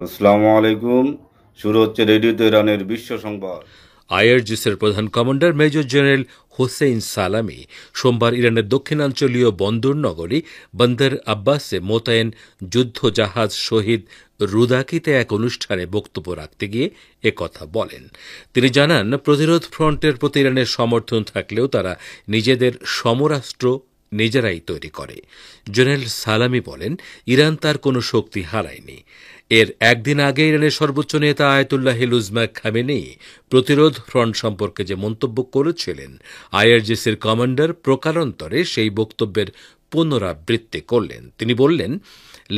আসসালামু আলাইকুম। শুরু হচ্ছে রেডিও তেহরানের বিশ্ব সংবাদ। আইআরজিসির প্রধান কমান্ডার মেজর জেনারেল হোসেইন সালামি সোমবার ইরানের দক্ষিণাঞ্চলীয় বন্দর নগরী বন্দর আব্বাসে মোতায়েন যুদ্ধজাহাজ শহীদ রুদাকিতে এক অনুষ্ঠানে বক্তব্য রাখতে গিয়ে একথা বলেন। তিনি জানান, প্রতিরোধ ফ্রন্টের প্রতি ইরানের সমর্থন থাকলেও তারা নিজেদের সমরাস্ত্র নিজেরাই তৈরি করে। জেনারেল সালামি বলেন, ইরান তার কোনো শক্তি হারায়নি। এর একদিন আগে ইরানের সর্বোচ্চ নেতা আয়াতুল্লাহ লুজমা খামেনেই প্রতিরোধ ফ্রন্ট সম্পর্কে যে মন্তব্য করেছিলেন, আইআরজিসির কমান্ডার প্রকারান্তরে সেই বক্তব্যের পুনরাবৃত্তি করলেন। তিনি বললেন,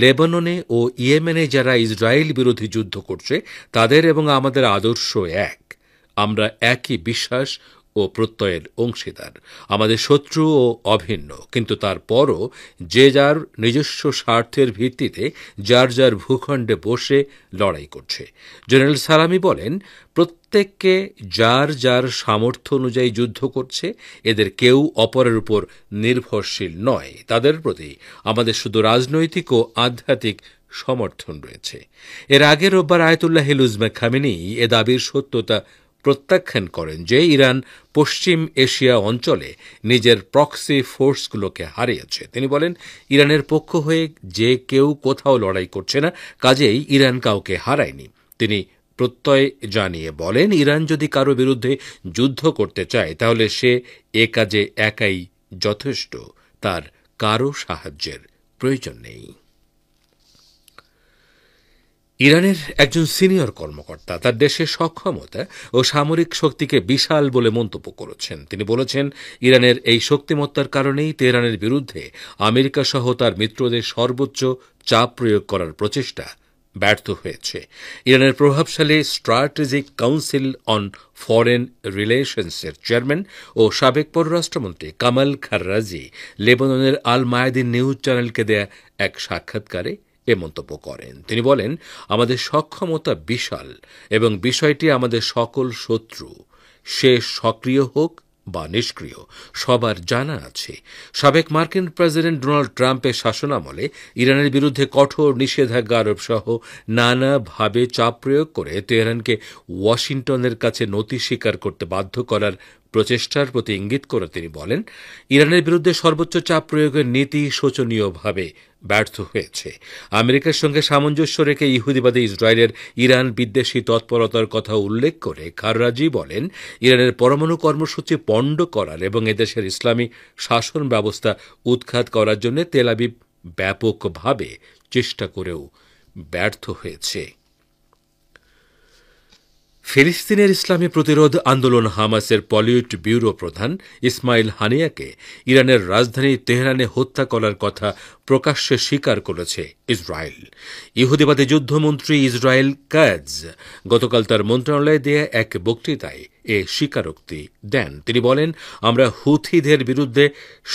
লেবাননে ও ইয়েমেনে যারা ইসরায়েল বিরোধী যুদ্ধ করছে তাদের এবং আমাদের আদর্শ এক। আমরা একই বিশ্বাস ও প্রত্যয়ের অংশীদার। আমাদের শত্রু ও অভিন্ন, কিন্তু তারপরও যে যার নিজস্ব স্বার্থের ভিত্তিতে যার যার ভূখণ্ডে বসে লড়াই করছে। জেনারেল সালামি বলেন, প্রত্যেককে যার যার সামর্থ্য অনুযায়ী যুদ্ধ করছে। এদের কেউ অপরের উপর নির্ভরশীল নয়। তাদের প্রতি আমাদের শুধু রাজনৈতিক ও আধ্যাত্মিক সমর্থন রয়েছে। এর আগে রোববার আয়াতুল্লাহ লুজমা খামেনেই এ দাবির সত্যতা প্রত্যাখ্যান করেন যে ইরান পশ্চিম এশিয়া অঞ্চলে নিজের প্রক্সি ফোর্সগুলোকে হারিয়েছে। তিনি বলেন, ইরানের পক্ষ হয়ে যে কেউ কোথাও লড়াই করছে না, কাজেই ইরান কাউকে হারায়নি। তিনি প্রত্যয় জানিয়ে বলেন, ইরান যদি কারো বিরুদ্ধে যুদ্ধ করতে চায় তাহলে সে এ কাজে একাই যথেষ্ট। তার কারো সাহায্যের প্রয়োজন নেই। ইরানের একজন সিনিয়র কর্মকর্তা তার দেশের সক্ষমতা ও সামরিক শক্তিকে বিশাল বলে মন্তব্য করেছেন। তিনি বলেছেন, ইরানের এই শক্তিমত্তার কারণেই তেহরানের বিরুদ্ধে আমেরিকা সহ তার মিত্রদের সর্বোচ্চ চাপ প্রয়োগ করার প্রচেষ্টা ব্যর্থ হয়েছে। ইরানের প্রভাবশালী স্ট্র্যাটেজিক কাউন্সিল অন ফরেন রিলেশনসের চেয়ারম্যান ও সাবেক পররাষ্ট্রমন্ত্রী কামাল খাররাজি লেবাননের আল মায়াদিন নিউজ চ্যানেলকে দেয়া এক সাক্ষাৎকারে এ মন্তব্য করেন। তিনি বলেন, আমাদের সক্ষমতা বিশাল এবং বিষয়টি আমাদের সকল শত্রু, সে সক্রিয় হোক বা নিষ্ক্রিয়, সবার জানা আছে। সাবেক মার্কিন প্রেসিডেন্ট ডোনাল্ড ট্রাম্পের শাসনামলে ইরানের বিরুদ্ধে কঠোর নিষেধাজ্ঞা আরোপ সহ নানাভাবে চাপ প্রয়োগ করে তেহরানকে ওয়াশিংটনের কাছে নতি স্বীকার করতে বাধ্য করার প্রচেষ্টার প্রতি ইঙ্গিত করে তিনি বলেন, ইরানের বিরুদ্ধে সর্বোচ্চ চাপ প্রয়োগের নীতি শোচনীয়ভাবে ব্যর্থ হয়েছে। আমেরিকার সঙ্গে সামঞ্জস্য রেখে ইহুদিবাদী ইসরায়েলের ইরান বিদ্বেষী তৎপরতার কথা উল্লেখ করে খাররাজি বলেন, ইরানের পরমাণু কর্মসূচি পণ্ড করার এবং এদেশের ইসলামী শাসন ব্যবস্থা উৎখাত করার জন্য তেল আবিব ব্যাপকভাবে চেষ্টা করেও ব্যর্থ হয়েছে। ফিলিস্তিনের ইসলামী প্রতিরোধ আন্দোলন হামাসের পলিট ব্যুরো প্রধান ইসমাইল হানিয়াকে ইরানের রাজধানী তেহরানে হত্যা করার কথা প্রকাশ্যে স্বীকার করেছে ইসরায়েল। ইহুদিবাদী যুদ্ধমন্ত্রী ইসরায়েল কাজ গতকাল তার মন্ত্রণালয়ে দেয়া এক বক্তৃতায় এ স্বীকারোক্তি দেন। তিনি বলেন, আমরা হুথিদের বিরুদ্ধে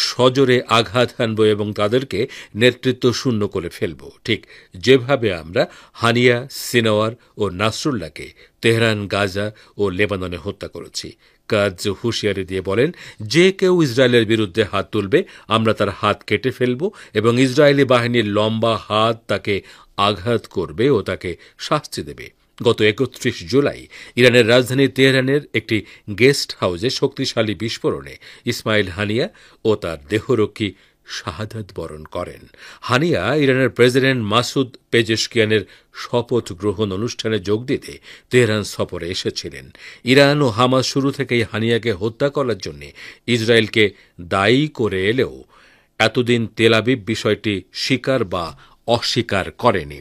সজোরে আঘাত হানব এবং তাদেরকে নেতৃত্ব শূন্য করে ফেলব, ঠিক যেভাবে আমরা হানিয়া, সিনোয়ার ও নাসরুল্লাহকে তেহরান, গাজা ও লেবাননে হত্যা করেছি। কাজ হুঁশিয়ারি দিয়ে বলেন, যে কেউ ইসরায়েলের বিরুদ্ধে হাত তুলবে আমরা তার হাত কেটে ফেলব এবং ইসরায়েলি বাহিনীর লম্বা হাত তাকে আঘাত করবে ও তাকে শাস্তি দেবে। গত ৩১ জুলাই ইরানের রাজধানী তেহরানের একটি গেস্ট হাউসে শক্তিশালী বিস্ফোরণে ইসমাইল হানিয়া ও তার দেহরক্ষী শাহাদাত বরণ করেন। হানিয়া ইরানের প্রেসিডেন্ট মাসুদ পেজেশকিয়ানের শপথ গ্রহণ অনুষ্ঠানে যোগ দিতে তেহরান সফরে এসেছিলেন। ইরান ও হামাস শুরু থেকেই হানিয়াকে হত্যা করার জন্য ইসরায়েলকে দায়ী করে এলেও এতদিন তেল আবিব বিষয়টি স্বীকার বা অস্বীকার করেনি।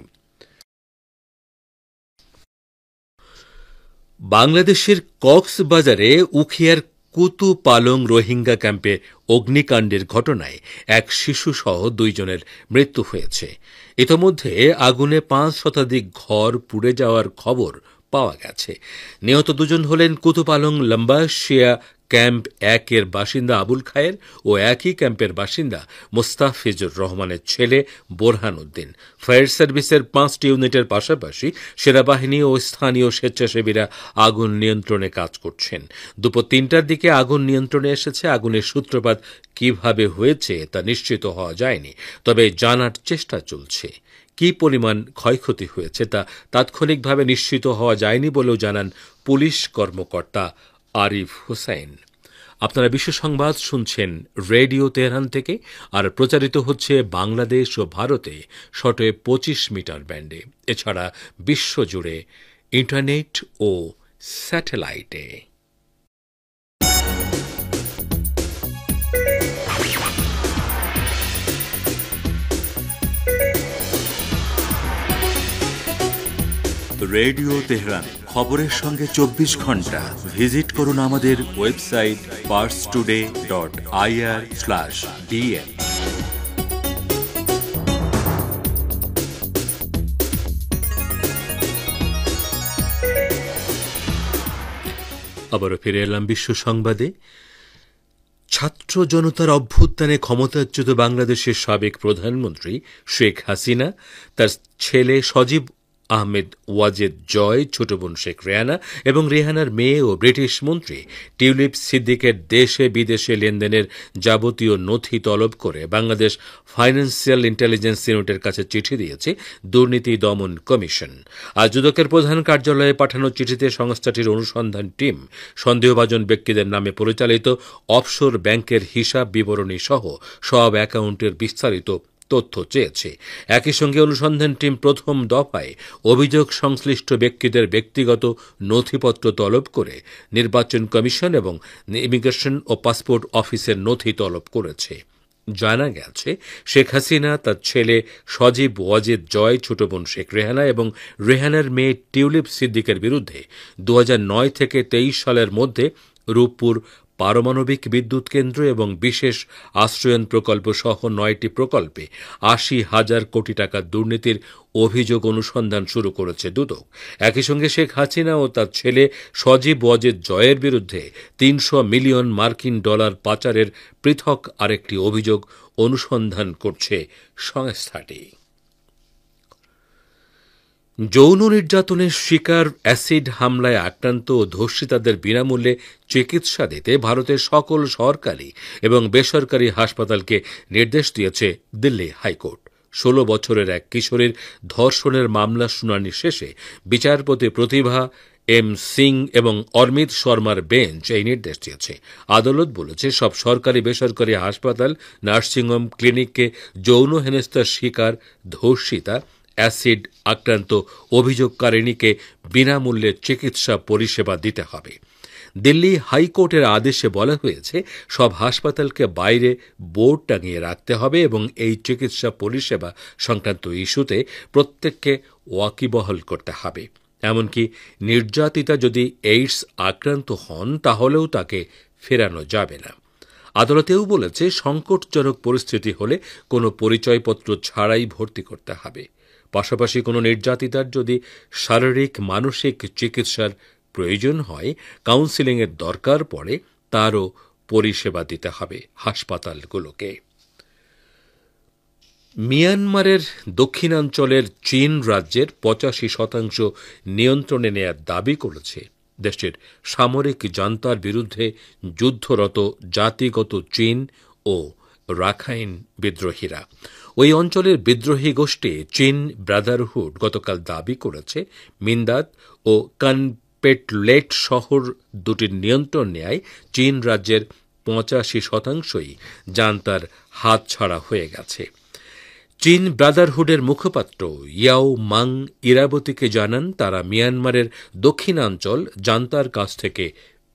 বাংলাদেশের কক্সবাজারে উখিয়ার কুতু পালং রোহিঙ্গা ক্যাম্পে অগ্নিকাণ্ডের ঘটনায় এক শিশুসহ ২ জনের মৃত্যু হয়েছে। ইতোমধ্যে আগুনে ৫ শতাধিক ঘর পুড়ে যাওয়ার খবর পাওয়া গেছে। নিহত ২ জন হলেন কুতুপালং লম্বাশিয়া ক্যাম্প ১ এর বাসিন্দা আবুল খায়ের ও একই ক্যাম্পের বাসিন্দা মোস্তাফিজুর রহমানের ছেলে বোরহান উদ্দিন। ফায়ার সার্ভিসের ৫টি ইউনিটের পাশাপাশি সেনাবাহিনী ও স্থানীয় স্বেচ্ছাসেবীরা আগুন নিয়ন্ত্রণে কাজ করছেন। দুপুর ৩টার দিকে আগুন নিয়ন্ত্রণে এসেছে। আগুনের সূত্রপাত কিভাবে হয়েছে তা নিশ্চিত হওয়া যায়নি, তবে জানার চেষ্টা চলছে। কী পরিমাণ ক্ষয়ক্ষতি হয়েছে তা তাৎক্ষণিকভাবে নিশ্চিত হওয়া যায়নি বলেও জানান পুলিশ কর্মকর্তা আরিফ হোসেন। আপনারা বিশ্ব সংবাদ শুনছেন রেডিও তেহরান থেকে, আর প্রচারিত হচ্ছে বাংলাদেশ ও ভারতে শর্টওয়েভ 25 মিটার ব্যান্ডে, এছাড়া বিশ্বজুড়ে ইন্টারনেট ও স্যাটেলাইটে। রেডিও তেহরান, খবরের সঙ্গে 24 ঘন্টা। ভিজিট করুন আমাদের ওয়েবসাইট parstoday.ir/dn। আবারও ফিরে এলাম বিশ্ব সংবাদে। ছাত্র জনতার অভ্যুত্থানে ক্ষমতাচ্যুত বাংলাদেশের সাবেক প্রধানমন্ত্রী শেখ হাসিনা, তার ছেলে সজীব আহমেদ ওয়াজেদ জয়, ছোট বোন শেখ রেহানা এবং রেহানার মেয়ে ও ব্রিটিশ মন্ত্রী টিউলিপ সিদ্দিকের দেশে বিদেশে লেনদেনের যাবতীয় নথি তলব করে বাংলাদেশ ফাইন্যান্সিয়াল ইন্টেলিজেন্স ইউনিটের কাছে চিঠি দিয়েছে দুর্নীতি দমন কমিশন। আজ দুদকের প্রধান কার্যালয়ে পাঠানো চিঠিতে সংস্থাটির অনুসন্ধান টিম সন্দেহভাজন ব্যক্তিদের নামে পরিচালিত অফশোর ব্যাংকের হিসাব বিবরণী সহ সব অ্যাকাউন্টের বিস্তারিত তথ্য চেয়েছে। একই সঙ্গে অনুসন্ধান টিম প্রথম দফায় অভিযোগ সংশ্লিষ্ট ব্যক্তিদের ব্যক্তিগত নথিপত্র তলব করে নির্বাচন কমিশন এবং ইমিগ্রেশন ও পাসপোর্ট অফিসের নথি তলব করেছে। জানা গেছে, শেখ হাসিনা তার ছেলে সজীব ওয়াজেদ জয়, ছোট বোন শেখ রেহানা এবং রেহানার মেয়ে টিউলিপ সিদ্দিকের বিরুদ্ধে 2009 থেকে 23 সালের মধ্যে রূপপুর পারমাণবিক বিদ্যুৎ কেন্দ্র এবং বিশেষ আশ্রয়ন প্রকল্প সহ 9টি প্রকল্পে 80,000 কোটি টাকার দুর্নীতির অভিযোগ অনুসন্ধান শুরু করেছে দুদক। একই সঙ্গে শেখ হাসিনা ও তার ছেলে সজীব ওয়াজেদ জয়ের বিরুদ্ধে 300 মিলিয়ন মার্কিন ডলার পাচারের পৃথক আরেকটি অভিযোগ অনুসন্ধান করছে সংস্থাটি। যৌন নির্যাতনের শিকার, অ্যাসিড হামলায় আক্রান্ত ও ধর্ষিতাদের বিনামূল্যে চিকিৎসা দিতে ভারতের সকল সরকারি এবং বেসরকারি হাসপাতালকে নির্দেশ দিয়েছে দিল্লি হাইকোর্ট। 16 বছরের এক কিশোরীর ধর্ষণের মামলা শুনানি শেষে বিচারপতি প্রতিভা এম সিং এবং অরমিত শর্মার বেঞ্চ এই নির্দেশ দিয়েছে। আদালত বলেছে, সব সরকারি বেসরকারি হাসপাতাল, নার্সিংহোম, ক্লিনিককে যৌন হেনস্থার শিকার, ধর্ষিতা, অ্যাসিড আক্রান্ত অভিযোগকারিণীকে বিনামূল্যে চিকিৎসা পরিষেবা দিতে হবে। দিল্লি হাইকোর্টের আদেশে বলা হয়েছে, সব হাসপাতালকে বাইরে বোর্ড টাঙিয়ে রাখতে হবে এবং এই চিকিৎসা পরিষেবা সংক্রান্ত ইস্যুতে প্রত্যেককে ওয়াকিবহাল করতে হবে। এমনকি নির্যাতিতা যদি এইডস আক্রান্ত হন তাহলেও তাকে ফেরানো যাবে না। আদালতেও বলেছে, সংকটজনক পরিস্থিতি হলে কোনো পরিচয়পত্র ছাড়াই ভর্তি করতে হবে। পাশাপাশি কোনো নির্যাতিতার যদি শারীরিক মানসিক চিকিৎসার প্রয়োজন হয়, কাউন্সেলিংয়ের দরকার পড়ে, তারও পরিষেবা দিতে হবে হাসপাতালগুলোকে। মিয়ানমারের দক্ষিণাঞ্চলের চীন রাজ্যের 85% নিয়ন্ত্রণে নেয়ার দাবি করেছে দেশটির সামরিক জান্তার বিরুদ্ধে যুদ্ধরত জাতিগত চীন ও রাখাইন বিদ্রোহীরা। ওই অঞ্চলের বিদ্রোহী গোষ্ঠী চীন ব্রাদারহুড গতকাল দাবি করেছে, মিন্দাত ও কানপেটলেট শহর দুটির নিয়ন্ত্রণ নেয় চীন রাজ্যের 85%ই জান্তার হাতছাড়া হয়ে গেছে। চীন ব্রাদারহুডের মুখপাত্র ইয়াও মাং ইরাবতীকে জানান, তারা মিয়ানমারের দক্ষিণাঞ্চল জান্তার কাছ থেকে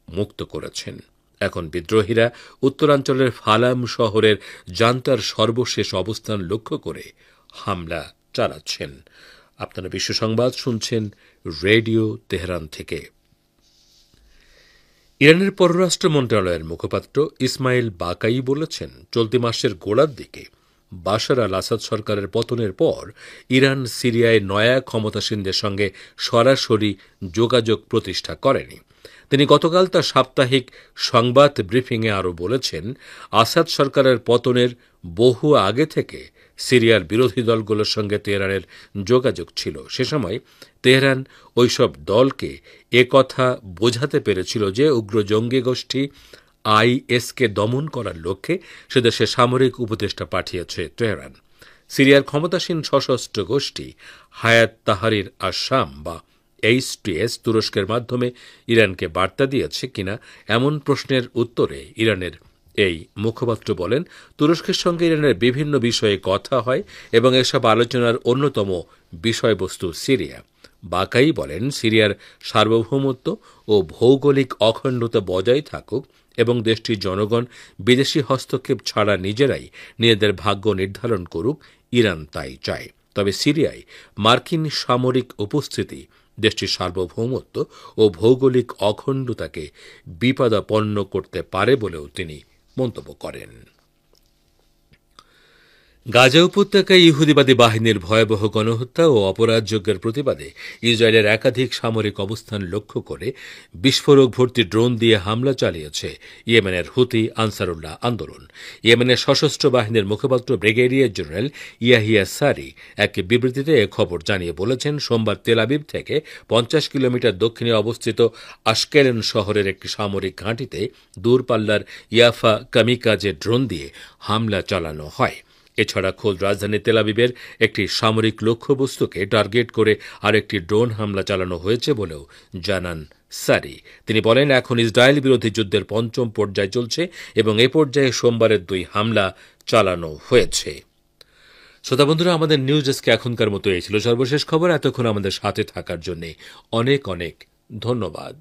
মুক্ত করেছেন। এখন বিদ্রোহীরা উত্তরাঞ্চলের ফালাম শহরের জান্তার সর্বশেষ অবস্থান লক্ষ্য করে হামলা চালাচ্ছেন। আপনারা বিশ্ব সংবাদ শুনছেন রেডিও তেহরান থেকে। ইরানের পররাষ্ট্র মন্ত্রণালয়ের মুখপাত্র ইসমাইল বাকাই বলেছেন, চলতি মাসের গোড়ার দিকে বাশার আল আসাদ সরকারের পতনের পর ইরান সিরিয়ায় নয়া ক্ষমতাসীনদের সঙ্গে সরাসরি যোগাযোগ প্রতিষ্ঠা করেনি। তিনি গতকাল তার সাপ্তাহিক সংবাদ ব্রিফিংয়ে আরও বলেছেন, আসাদ সরকারের পতনের বহু আগে থেকে সিরিয়ার বিরোধী দলগুলোর সঙ্গে তেহরানের যোগাযোগ ছিল। সে সময় তেহরান ওইসব দলকে একথা বোঝাতে পেরেছিল যে উগ্র জঙ্গি গোষ্ঠী আইএসকে দমন করার লক্ষ্যে সেদেশে সামরিক উপদেষ্টা পাঠিয়েছে তেহরান। সিরিয়ার ক্ষমতাসীন সশস্ত্র গোষ্ঠী হায়াত তাহরির আশ-শাম বা HTS তুরস্কের মাধ্যমে ইরানকে বার্তা দিয়েছে কিনা এমন প্রশ্নের উত্তরে ইরানের এই মুখপাত্র বলেন, তুরস্কের সঙ্গে ইরানের বিভিন্ন বিষয়ে কথা হয় এবং এসব আলোচনার অন্যতম বিষয়বস্তু সিরিয়া। বাকাই বলেন, সিরিয়ার সার্বভৌমত্ব ও ভৌগোলিক অখণ্ডতা বজায় থাকুক এবং দেশটির জনগণ বিদেশি হস্তক্ষেপ ছাড়া নিজেরাই নিজেদের ভাগ্য নির্ধারণ করুক, ইরান তাই চায়। তবে সিরিয়ায় মার্কিন সামরিক উপস্থিতি দেশটির সার্বভৌমত্ব ও ভৌগোলিক অখণ্ডতাকে বিপদাপন্ন করতে পারে বলেও তিনি মন্তব্য করেন। গাজা উপত্যকায় ইহুদিবাদী বাহিনীর ভয়াবহ গণহত্যা ও অপরাধযজ্ঞের প্রতিবাদে ইসরায়েলের একাধিক সামরিক অবস্থান লক্ষ্য করে বিস্ফোরক ভর্তি ড্রোন দিয়ে হামলা চালিয়েছে ইয়েমেনের হুতি আনসারুল্লাহ আন্দোলন। ইয়েমেনের সশস্ত্র বাহিনীর মুখপাত্র ব্রিগেডিয়ার জেনারেল ইয়াহিয়া সারি এক বিবৃতিতে এ খবর জানিয়ে বলেছেন, সোমবার তেল আবিব থেকে 50 কিলোমিটার দক্ষিণে অবস্থিত আশকেলন শহরের একটি সামরিক ঘাঁটিতে দূরপাল্লার ইয়াফা কামিকাজে ড্রোন দিয়ে হামলা চালানো হয়। এছাড়া খোদ রাজধানী তেল আবিবের একটি সামরিক লক্ষ্যবস্তুকে টার্গেট করে আরেকটি ড্রোন হামলা চালানো হয়েছে বলেও জানান সারি। তিনি বলেন, এখন ইসরায়েল বিরোধী যুদ্ধের 5ম পর্যায় চলছে এবং এ পর্যায়ে সোমবারের 2 হামলা চালানো হয়েছে। শ্রোতা বন্ধুরা, আমাদের নিউজ ডেস্কে এখনকার মতো এই ছিল সর্বশেষ খবর। এতক্ষণ আমাদের সাথে থাকার জন্য অনেক অনেক ধন্যবাদ।